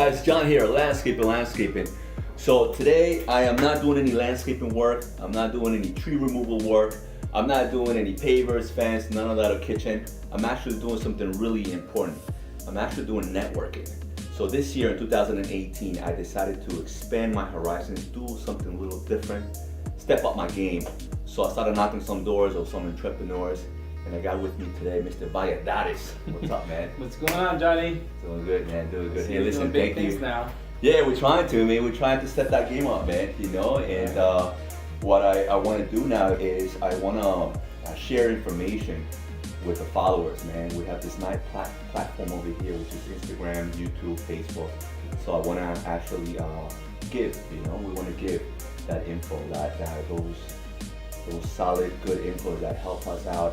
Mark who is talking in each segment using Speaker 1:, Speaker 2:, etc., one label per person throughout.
Speaker 1: guys, John here, landscaping. So today I am not doing any landscaping work. I'm not doing any tree removal work. I'm not doing any pavers, fence, none of that or kitchen. I'm actually doing something really important. I'm actually doing networking. So this year in 2018, I decided to expand my horizons, do something a little different, step up my game. So I started knocking some doors of some entrepreneurs, and I got with me today Mr. Valladares. What's up, man?
Speaker 2: What's going on, Johnny?
Speaker 1: Doing good, man. Doing good.
Speaker 2: Hey, listen, thank you. Now.
Speaker 1: Yeah, we're trying to, man. We're trying to step that game up, man. You know, and what I want to do now is I want to share information with the followers, man. We have this nice platform over here, which is Instagram, YouTube, Facebook. So I want to actually give. You know, we want to give that info, those solid, good info that help us out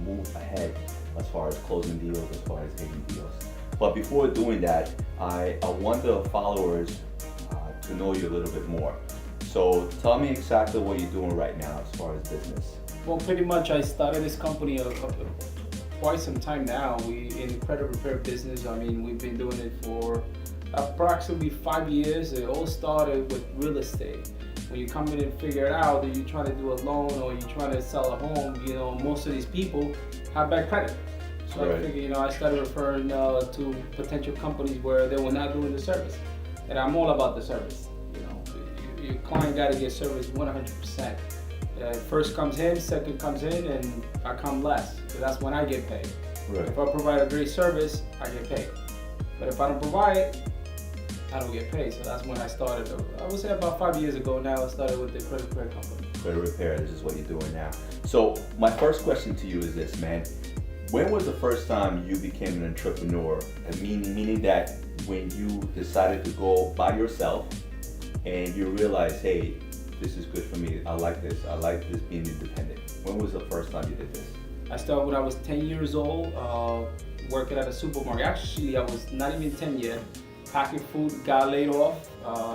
Speaker 1: move ahead as far as closing deals, as far as getting deals. But before doing that, I want the followers to know you a little bit more. So tell me exactly what you're doing right now as far as business.
Speaker 2: Well, pretty much I started this company quite some time now. We in the credit repair business. I mean, we've been doing it for approximately 5 years. It all started with real estate. When you come in and figure it out that you're trying to do a loan or you're trying to sell a home, you know, most of these people have bad credit. So right. I figured, you know, I started referring to potential companies where they were not doing the service. And I'm all about the service. You know, your client got to get service 100%. First comes in, second comes in, and I come last. So that's when I get paid.
Speaker 1: Right.
Speaker 2: If I provide a great service, I get paid. But if I don't provide it, I don't get paid. So that's when I started. I would say about 5 years ago now, I started with the credit repair company.
Speaker 1: Credit repair, this is what you're doing now. So my first question to you is this, man. When was the first time you became an entrepreneur? Meaning that when you decided to go by yourself and you realized, hey, this is good for me. I like this being independent. When was the first time you did this?
Speaker 2: I started when I was 10 years old, working at a supermarket. Actually, I was not even 10 yet. Packing food, got laid off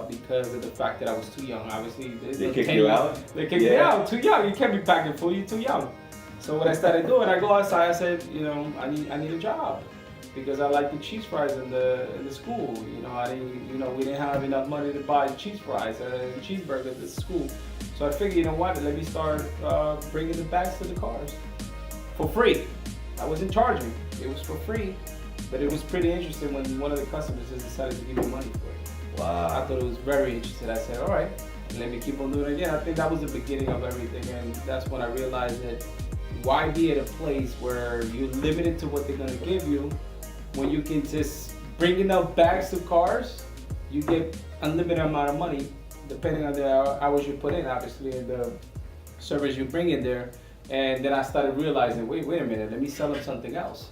Speaker 2: because of the fact that I was too young. Obviously,
Speaker 1: they kicked you out?
Speaker 2: They kicked me out. Too young. You can't be packing food. You're too young. So what I started doing, I go outside. I said, you know, I need a job because I like the cheese fries in the school. You know, we didn't have enough money to buy cheese fries and cheeseburgers at school. So I figured, you know what? Let me start bringing the bags to the cars for free. I wasn't charging. It was for free. But it was pretty interesting when one of the customers just decided to give me money for it.
Speaker 1: Wow.
Speaker 2: I thought it was very interesting. I said, all right, let me keep on doing it again. I think that was the beginning of everything. And that's when I realized that why be at a place where you're limited to what they're going to give you when you can just bring enough bags to cars, you get unlimited amount of money depending on the hours you put in, obviously, and the service you bring in there. And then I started realizing, wait a minute, let me sell them something else.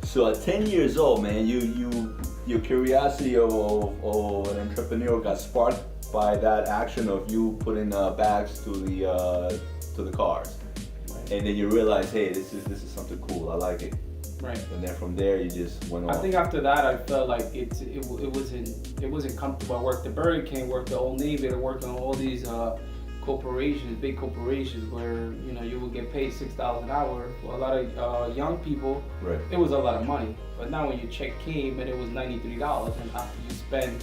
Speaker 1: So at 10 years old, man, your curiosity of an entrepreneur got sparked by that action of you putting bags to the cars, right. And then you realize, hey, this is something cool. I like it.
Speaker 2: Right.
Speaker 1: And then from there, you just went on.
Speaker 2: I think after that, I felt like it wasn't comfortable. I worked at Burger King, worked at Old Navy, I worked on all these corporations, big corporations, where you know you would get paid $6 an hour. For a lot of young people,
Speaker 1: right.
Speaker 2: It was a lot of money. But now when your check came and it was $93, and after you spend,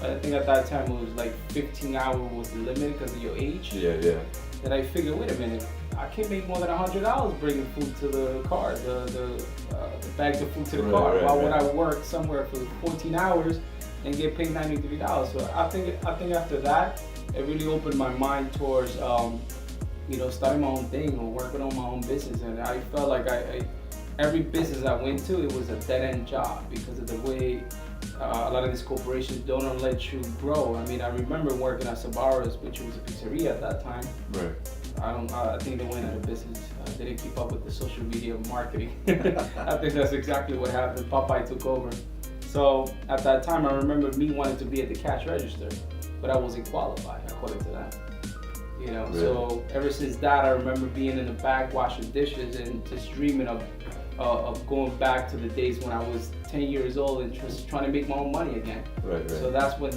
Speaker 2: I think at that time it was like 15 hours was the limit because of your age.
Speaker 1: Yeah.
Speaker 2: Then I figured, wait a minute, I can't make more than $100 bringing food to the car, the bags of food to the car. Why would I work somewhere for 14 hours and get paid $93? So I think after that, it really opened my mind towards, you know, starting my own thing or working on my own business. And I felt like every business I went to, it was a dead-end job because of the way a lot of these corporations don't let you grow. I mean, I remember working at Valladares, which was a pizzeria at that time.
Speaker 1: Right.
Speaker 2: I think they went out of business. They didn't keep up with the social media marketing. I think that's exactly what happened. Popeye took over. So at that time, I remember me wanting to be at the cash register, but I wasn't qualified according to that. You know, really? So ever since that, I remember being in the back washing dishes and just dreaming of going back to the days when I was 10 years old and just trying to make my own money again.
Speaker 1: Right.
Speaker 2: So that's when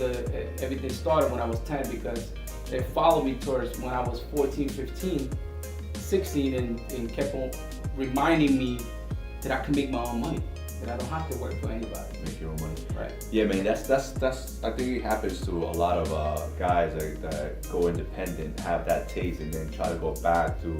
Speaker 2: everything started when I was 10, because it followed me towards when I was 14, 15, 16, and kept on reminding me that I could make my own money. and I don't have to work for anybody.
Speaker 1: Make your own money.
Speaker 2: Right.
Speaker 1: Yeah, man. That's. I think it happens to a lot of guys that go independent, have that taste, and then try to go back to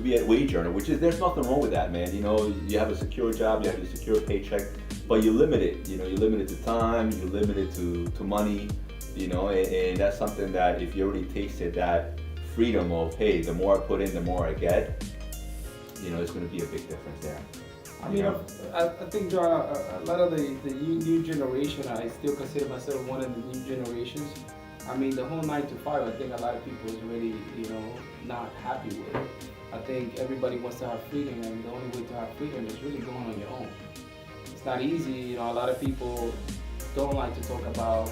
Speaker 1: be a wage earner, which is, there's nothing wrong with that, man. You know, you have a secure job, you have a secure paycheck, but you limit it. You know, you limit it to time, you limit it to money. You know, and that's something that if you already tasted that freedom of, hey, the more I put in, the more I get. You know, it's going to be a big difference there.
Speaker 2: I mean, I think, John, a lot of the new generation, I still consider myself one of the new generations. I mean, the whole 9 to 5, I think a lot of people is really, not happy with it. I think everybody wants to have freedom, and the only way to have freedom is really going on your own. It's not easy, a lot of people don't like to talk about,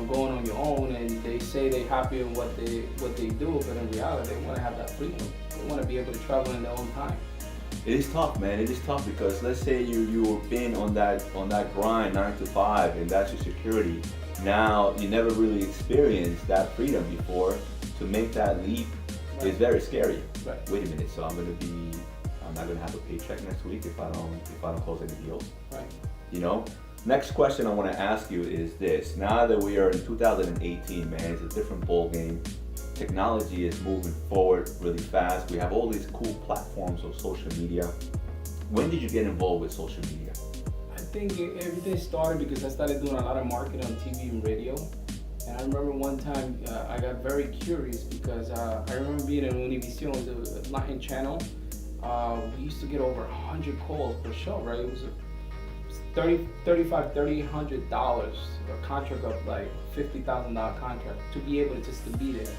Speaker 2: going on your own, and they say they're happy in what they do, but in reality, they want to have that freedom. They want to be able to travel in their own time.
Speaker 1: It is tough, man. It is tough because let's say you've been on that grind 9 to 5, and that's your security. Now you never really experienced that freedom before. To make that leap is very scary.
Speaker 2: Right.
Speaker 1: Wait a minute. So I'm not gonna have a paycheck next week if I don't close any deals.
Speaker 2: Right.
Speaker 1: Next question I want to ask you is this: now that we are in 2018, man, it's a different ball game. Technology is moving forward really fast. We have all these cool platforms of social media. When did you get involved with social media?
Speaker 2: I think everything started because I started doing a lot of marketing on TV and radio. And I remember one time I got very curious because I remember being in Univision, the Latin channel. We used to get over 100 calls per show, right? It was $3,800, a contract of like $50,000 contract to be able to be there.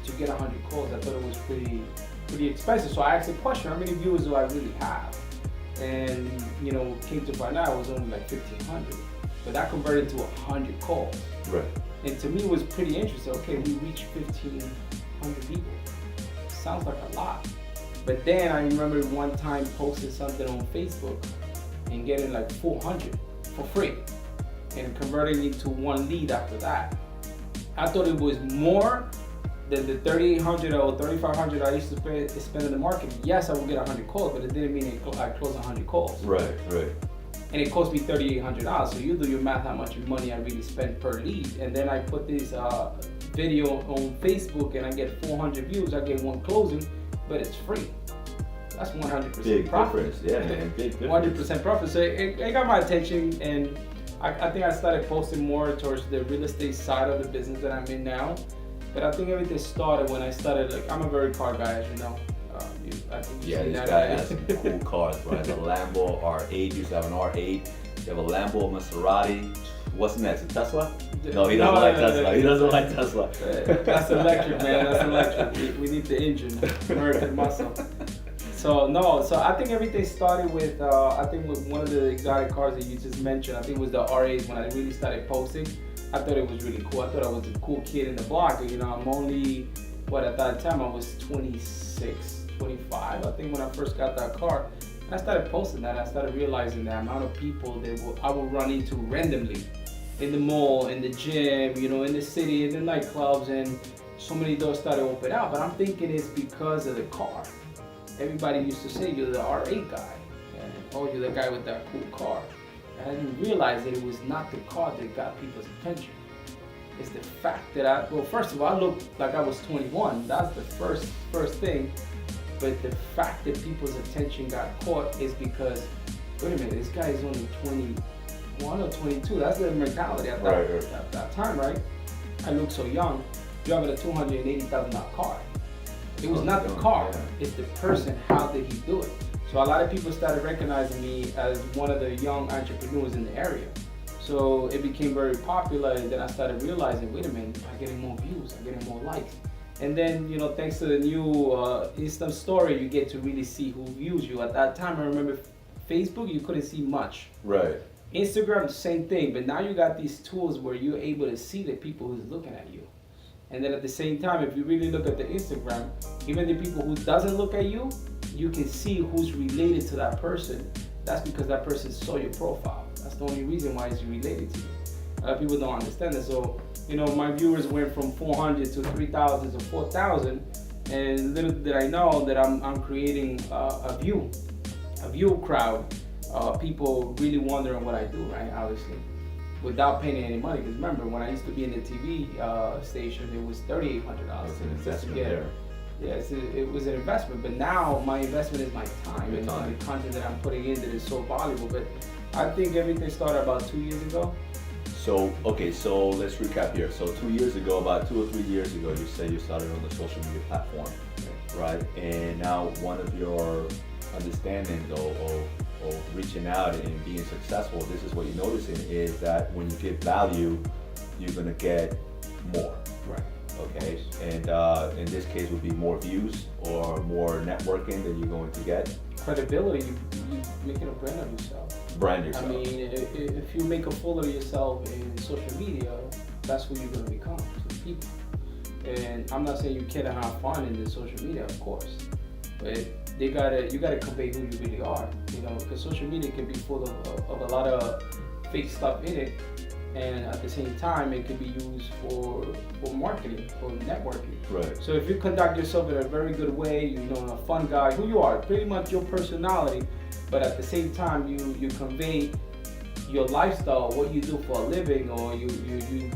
Speaker 2: To get 100 calls, I thought it was pretty expensive. So I asked the question, how many viewers do I really have? And came to find out it was only like 1,500. But that converted to 100 calls.
Speaker 1: Right.
Speaker 2: And to me it was pretty interesting. Okay, we reached 1,500 people. Sounds like a lot. But then I remember one time posting something on Facebook and getting like 400 for free and converting it to one lead after that. I thought it was more than the 3,800 or 3,500 I used to spend in the market. Yes, I would get 100 calls, but it didn't mean I closed 100 calls.
Speaker 1: Right.
Speaker 2: And it cost me $3,800. So you do your math how much money I really spent per lead. And then I put this video on Facebook and I get 400 views. I get one closing, but it's free. That's 100%
Speaker 1: big
Speaker 2: profit.
Speaker 1: Difference. Yeah, man. Big difference.
Speaker 2: 100% profit. So it got my attention, and I think I started posting more towards the real estate side of the business that I'm in now. But I think everything started when I started, I'm a very car guy, as you know. I think
Speaker 1: this guy has some cool cars, bro. He has a Lambo R8, he used to have an R8. You have a Lambo Maserati. What's next, a Tesla? No, he doesn't like Tesla. He doesn't like Tesla.
Speaker 2: That's electric, man. That's electric. We need the engine, American muscle. So I think everything started with with one of the exotic cars that you just mentioned. I think it was the R8 when I really started posting. I thought it was really cool. I thought I was a cool kid in the block. I'm only, at that time I was 26, 25, I think, when I first got that car. And I started posting that. I started realizing the amount of people that I would run into randomly in the mall, in the gym, in the city, in the nightclubs, and so many doors started opening out. But I'm thinking it's because of the car. Everybody used to say you're the R8 guy, and you're the guy with that cool car. And I didn't realize that it was not the car that got people's attention. It's the fact that first of all, I looked like I was 21. That's the first thing. But the fact that people's attention got caught is because, wait a minute, this guy is only 21 or 22. That's the mentality at that time, right? I look so young, driving a $280,000 car. It was not the car, it's the person. How did he do it? So a lot of people started recognizing me as one of the young entrepreneurs in the area. So it became very popular, and then I started realizing, wait a minute, I'm getting more views, I'm getting more likes. And then, thanks to the new instant story, you get to really see who views you. At that time, I remember Facebook, you couldn't see much.
Speaker 1: Right.
Speaker 2: Instagram, the same thing, but now you got these tools where you're able to see the people who's looking at you. And then at the same time, if you really look at the Instagram, even the people who doesn't look at you, you can see who's related to that person. That's because that person saw your profile. That's the only reason why it's related to you. A lot of people don't understand that. So, my viewers went from 400 to 3,000 to 4,000, and little did I know that I'm creating a view. view crowd, people really wondering what I do, right? Obviously, without paying any money. Because remember, when I used to be in the TV station, it was $3,800.
Speaker 1: It's an investment there.
Speaker 2: Yes, it was an investment, but now my investment is my time,
Speaker 1: Your time.
Speaker 2: and the content that I'm putting in that is so valuable. But I think everything started about 2 years ago.
Speaker 1: So, okay, so let's recap here. So 2 years ago, about 2 or 3 years ago, you say you started on the social media platform, right? And now one of your understandings of reaching out and being successful, this is what you're noticing, is that when you give value, you're gonna get more.
Speaker 2: Right.
Speaker 1: Okay, and in this case would be more views or more networking that you're going to get.
Speaker 2: Credibility, you making a brand of yourself.
Speaker 1: Brand yourself.
Speaker 2: I mean, if you make a fool of yourself in social media, that's who you're gonna become to people. And I'm not saying you can't have fun in the social media, of course, but you gotta convey who you really are, you know, because social media can be full of a lot of fake stuff in it, and at the same time it can be used for marketing, for networking.
Speaker 1: Right.
Speaker 2: So if you conduct yourself in a very good way, you know, a fun guy, who you are, pretty much your personality, but at the same time you convey your lifestyle, what you do for a living, or you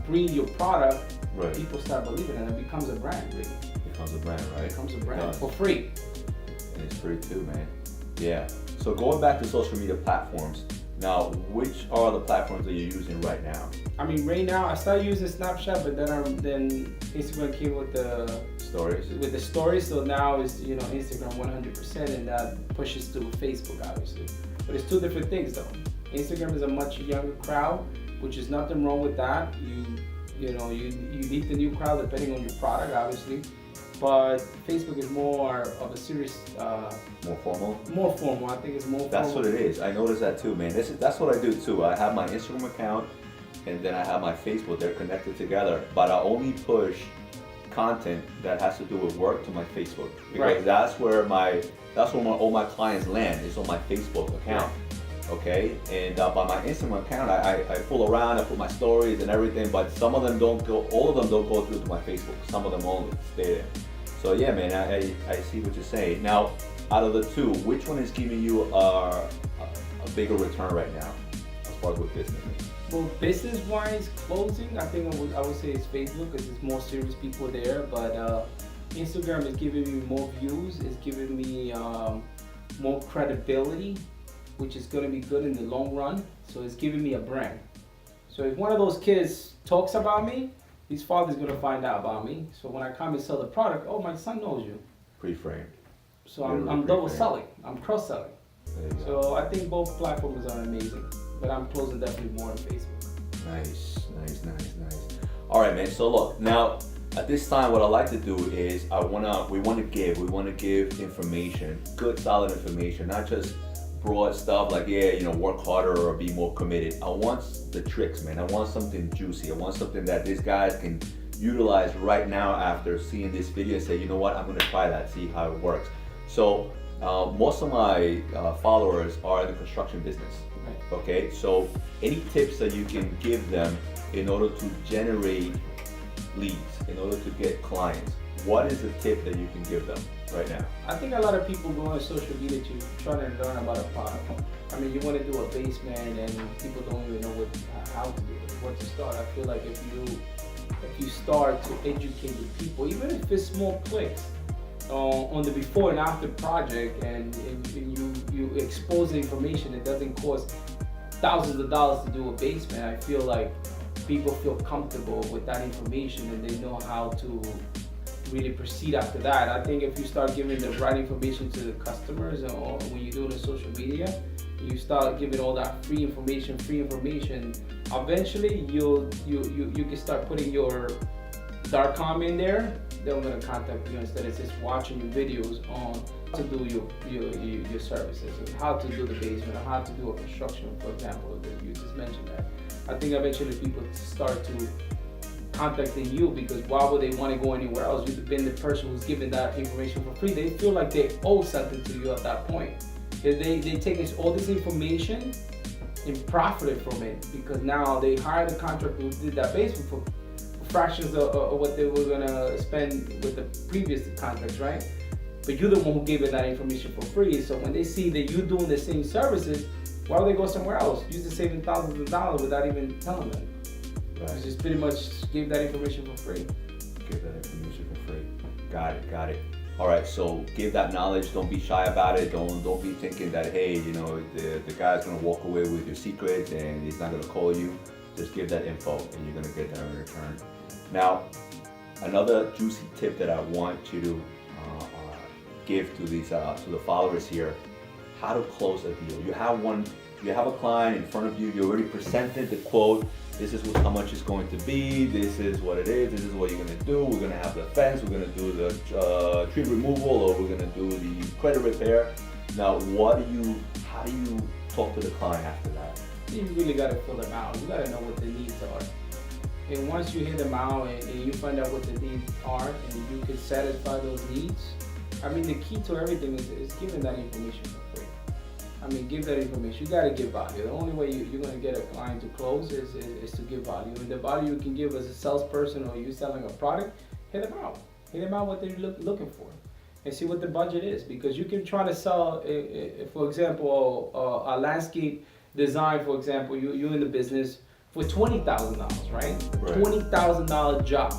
Speaker 2: bring your product,
Speaker 1: Right.
Speaker 2: people start believing it, and it becomes a brand, really.
Speaker 1: Becomes a brand, right?
Speaker 2: It becomes a brand
Speaker 1: Yeah.
Speaker 2: for free.
Speaker 1: And it's free too, man. Yeah. So going back to social media platforms, now which are the platforms that you're using right now?
Speaker 2: I mean, right now I started using Snapchat, but then Instagram came with the stories. So now it's, you know, Instagram 100%, and that pushes to Facebook, obviously. But it's two different things, though. Instagram is a much younger crowd, which is nothing wrong with that. You know, you meet the new crowd depending on your product, obviously. But Facebook is more of a serious,
Speaker 1: More formal?
Speaker 2: more formal. I think it's more
Speaker 1: That's
Speaker 2: formal.
Speaker 1: what it is. I noticed that too, man. That's what I do too. I have my Instagram account and then I have my Facebook. They're connected together, but I only push content that has to do with work to my Facebook because
Speaker 2: Right.
Speaker 1: that's where all my clients land. It's on my Facebook account. Okay, and by my Instagram account, I fool around, I put my stories and everything, but some of them don't go, all of them don't go through to my Facebook. Some of them only stay there. So yeah, man, I see what you're saying. Now, out of the two, which one is giving you a bigger return right now, as far as with business?
Speaker 2: Well, business-wise, closing, I think I would say it's Facebook because it's more serious people there. But Instagram is giving me more views. It's giving me more credibility, which is going to be good in the long run. So it's giving me a brand. So if one of those kids talks about me, his father's going to find out about me. So when I come and sell the product, oh, my son knows you.
Speaker 1: Pre-framed.
Speaker 2: So
Speaker 1: Literally
Speaker 2: I'm double
Speaker 1: pre-framed.
Speaker 2: selling. I'm cross-selling.
Speaker 1: There you go.
Speaker 2: So I think both platforms are amazing. But I'm closing definitely more on Facebook.
Speaker 1: Nice. All right, man. So look, now at this time, what I like to do is we want to give information, good, solid information, not just broad stuff like, yeah, you know, work harder or be more committed. I want the tricks, man. I want something juicy. I want something that these guys can utilize right now after seeing this video and say, you know what, I'm gonna try that, see how it works. So most of my followers are in the construction business.
Speaker 2: Right.
Speaker 1: Okay, so any tips that you can give them in order to generate leads, in order to get clients, what is the tip that you can give them right now?
Speaker 2: I think a lot of people go on social media to try to learn about a product. I mean, you want to do a basement and people don't even know how to do it, where to start. I feel like if you start to educate the people, even if it's small clicks on the before and after project, and you expose the information, it doesn't cost thousands of dollars to do a basement. I feel like people feel comfortable with that information and they know how to really proceed after that. I think if you start giving the right information to the customers, or when you do it on social media, you start giving all that free information, eventually you can start putting your .com in there. They're gonna contact you instead of just watching your videos on how to do your services, how to do the basement, or how to do a construction, for example, that you just mentioned that. I think eventually people start to contacting you, because why would they want to go anywhere else? You've been the person who's giving that information for free. They feel like they owe something to you at that point. They take all this information and profited from it, because now they hired a contractor who did that basement for fractions of what they were gonna spend with the previous contracts, right? but you're the one who gave it that information for free. So when they see that you're doing the same services, why would they go somewhere else? You're just saving thousands of dollars without even telling them.
Speaker 1: Right.
Speaker 2: You just pretty much give that information for free.
Speaker 1: Give that information for free. Got it. All right, so give that knowledge. Don't be shy about it. Don't be thinking that, hey, you know, the guy's gonna walk away with your secrets and he's not gonna call you. Just give that info and you're gonna get that in return. Now, another juicy tip that I want you to give to these to the followers here: how to close a deal. You have a client in front of you. You already presented the quote. This is how much it's going to be. This is what it is. This is what you're gonna do. We're gonna have the fence. We're gonna do the tree removal, or we're gonna do the credit repair. Now, how do you talk to the client after that?
Speaker 2: You really gotta fill them out. You gotta know what the needs are. And once you hit them out and you find out what the needs are and you can satisfy those needs, I mean, the key to everything is giving that information for free. I mean, give that information. You gotta give value. The only way you're gonna get a client to close is to give value. And the value you can give as a salesperson or you selling a product, hit them out. Hit them out what they're looking for and see what the budget is. Because you can try to sell, for example, a landscape design, for example, you're in the business for $20,000, right? $20,000 job,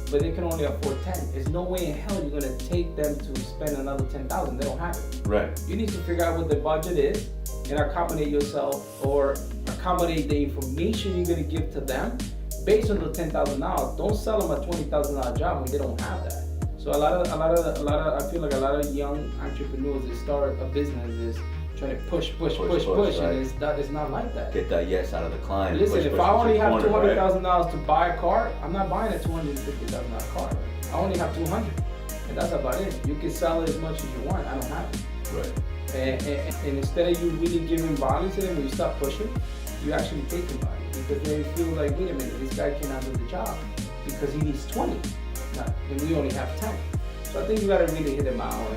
Speaker 2: but they can only afford 10. There's no way in hell you're gonna take them to spend another 10,000. They don't have it.
Speaker 1: Right.
Speaker 2: You need to figure out what the budget is and accommodate yourself or accommodate the information you're gonna give to them based on the $10,000. Don't sell them a $20,000 job when they don't have that. So I feel like a lot of young entrepreneurs that start a business is trying to push,
Speaker 1: right.
Speaker 2: and it's not like that.
Speaker 1: Get that yes out of the client.
Speaker 2: Listen, if I only have $200,000
Speaker 1: right?
Speaker 2: to buy a car, I'm not buying a $250,000 car. I only have 200, and that's about it. You can sell it as much as you want. I don't have it.
Speaker 1: Right.
Speaker 2: And instead of you really giving value to them, when you start pushing, you actually taking value because they feel like, wait a minute, this guy cannot do the job because he needs 20, and we only have 10. So I think you got to really hit them out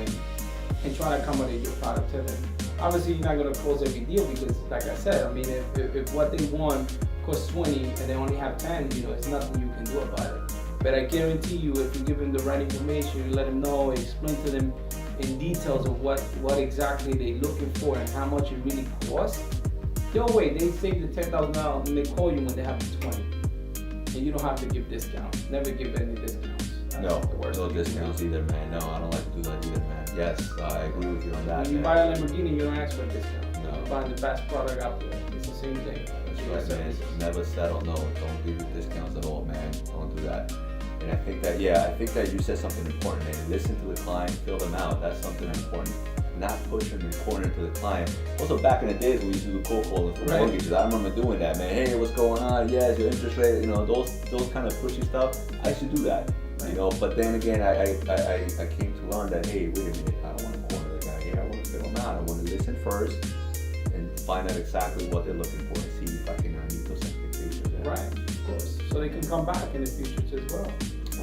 Speaker 2: and try to accommodate your product to them. Obviously, you're not going to close every deal because, like I said, I mean, if what they want costs 20 and they only have 10, you know, there's nothing you can do about it. But I guarantee you, if you give them the right information, you let them know, explain to them in details of what exactly they're looking for and how much it really costs, they'll wait. They save the $10,000 and they call you when they have the 20. And you don't have to give discounts. Never give any discounts.
Speaker 1: No discounts either, man. No, I don't like to do that either, man. Yes, I agree with you on that.
Speaker 2: When you buy a Lamborghini, you don't ask for a discount.
Speaker 1: No.
Speaker 2: You're buying the best product out there. It's the same thing.
Speaker 1: That's right, man. Never settle. No, don't give you discounts at all, man. Don't do that. And I think that you said something important, man. Listen to the client, fill them out. That's something important. Not pushing the corner to the client. Also, back in the days, we used to do cold calling for mortgages. I remember doing that, man. Hey, what's going on? Yes, your interest rate. You know, those kind of pushy stuff. I used to do that. You know, but then again, I came to learn that, hey, wait a minute, I don't want to corner the guy here. I want to fill him out. I want to listen first and find out exactly what they're looking for and see if I can meet those expectations. Yeah.
Speaker 2: Right, of course. So they can come back in the future as well.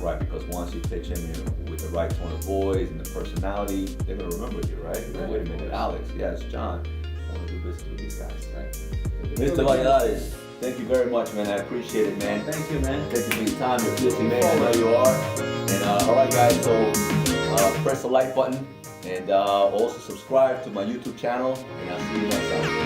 Speaker 1: Right, because once you pitch in with the right tone of voice and the personality, they're going to remember you, right? Wait a minute, Alex, yes, John, I want to do business with these guys. Right. Mr. Valladares, thank you very much, man. I appreciate it, man.
Speaker 2: Thank you, man.
Speaker 1: Thank you for your time. You're busy, man. I know you are. And all right, guys. So press the like button and also subscribe to my YouTube channel. And I'll see you next time.